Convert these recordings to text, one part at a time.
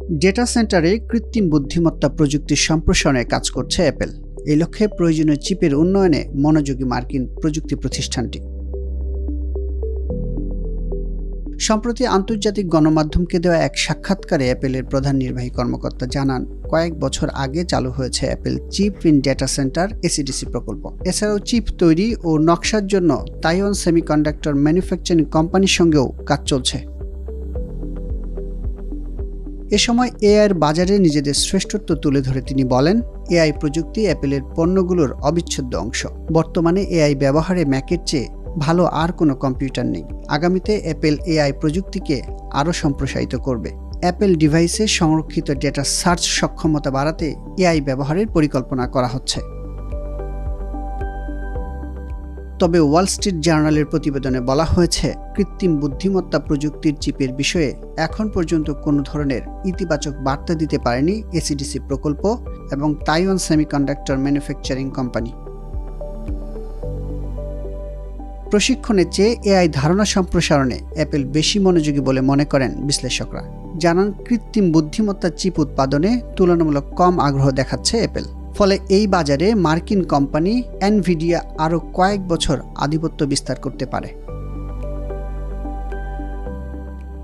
Data সেন্টারে কৃত্রিম বুদ্ধিমত্তা প্রযুক্তির সম্প্রসারণে কাজ করছে অ্যাপল। এই লক্ষ্যে প্রয়োজনীয় চিপের উন্নয়নে মনোযোগী মার্কিন প্রযুক্তি প্রতিষ্ঠানটি। সম্প্রতি আন্তর্জাতিক গণমাধ্যমকে দেওয়া এক সাক্ষাৎকারে অ্যাপলের প্রধান নির্বাহী কর্মকর্তা জানান, কয়েক বছর আগে চালু হয়েছে Apple chip in data centre ACDC প্রকল্প। এছাড়াও চিপ তৈরি ও নকশার জন্য তাইওয়ান সেমিকন্ডাক্টর ম্যানুফ্যাকচারিং কোম্পানির সঙ্গেও কাজ চলছে। এ সময় এআইয়ের বাজারে নিজেদের শ্রেষ্ঠত্ব তুলে ধরে তিনি বলেন, এআই প্রযুক্তি অ্যাপলের পণ্যগুলোর অবিচ্ছেদ্য অংশ। বর্তমানে এআই ব্যবহারে ম্যাকের চেয়ে ভালো আর কোনো কম্পিউটার নেই। আগামীতে অ্যাপল এআই প্রযুক্তিকে আরও সম্প্রসারিত করবে। অ্যাপল ডিভাইসে সংরক্ষিত ডেটা সার্চ সক্ষমতা বাড়াতে এআই ব্যবহারের পরিকল্পনা করা হচ্ছে। তবে ওয়াল স্ট্রিট জার্নালের প্রতিবেদনে বলা হয়েছে, কৃত্রিম বুদ্ধিমত্তা প্রযুক্তির চিপের বিষয়ে এখন পর্যন্ত কোনো ধরনের ইতিবাচক বার্তা দিতে পারেনি ACDC প্রকল্প এবং তাইওয়ান সেমিকন্ডাক্টর ম্যানুফ্যাকচারিং কোম্পানি। প্রশিক্ষণের চেয়ে এআই ধারণা সম্প্রসারণে অ্যাপল বেশি মনোযোগী বলে মনে করেন বিশ্লেষকরা। জানান, কৃত্রিম বুদ্ধিমত্তা চিপ উৎপাদনে তুলনামূলক কম আগ্রহ দেখাচ্ছে অ্যাপল। ফলে এই বাজারে মার্কিন কোম্পানি এনভিডিয়া আরও কয়েক বছর আধিপত্য বিস্তার করতে পারে।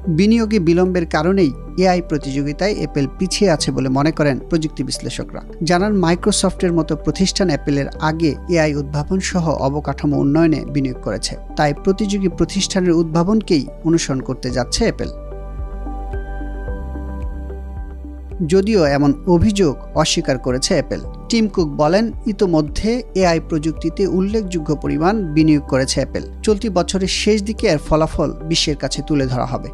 বিনিয়োগে বিলম্বের কারণেই এআই প্রতিযোগিতায় অ্যাপল পিছিয়ে আছে বলে মনে করেন প্রযুক্তি বিশ্লেষকরা। জানান, মাইক্রোসফটের মতো প্রতিষ্ঠান অ্যাপলের আগে এআই উদ্ভাবন সহ অবকাঠামো উন্নয়নে বিনিয়োগ করেছে। তাই প্রতিযোগী প্রতিষ্ঠানের উদ্ভাবনকেই অনুসরণ করতে যাচ্ছে অ্যাপল। যদিও এমন অভিযোগ অস্বীকার করেছে অ্যাপল। টিম কুক বলেন, ইতোমধ্যে এআই প্রযুক্তিতে উল্লেখযোগ্য পরিমাণ বিনিয়োগ করেছে অ্যাপল। চলতি বছরের শেষ দিকে এর ফলাফল বিশ্বের কাছে তুলে ধরা হবে।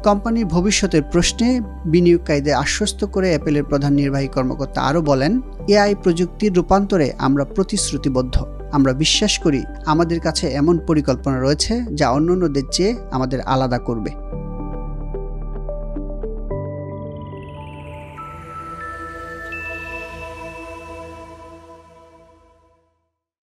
কোম্পানির ভবিষ্যতের প্রশ্নে বিনিয়োগকারীদের আশ্বস্ত করে অ্যাপলের প্রধান নির্বাহী কর্মকর্তা আরও বলেন, এআই প্রযুক্তির রূপান্তরে আমরা প্রতিশ্রুতিবদ্ধ। আমরা বিশ্বাস করি আমাদের কাছে এমন পরিকল্পনা রয়েছে যা অন্যান্যদের চেয়ে আমাদের আলাদা করবে।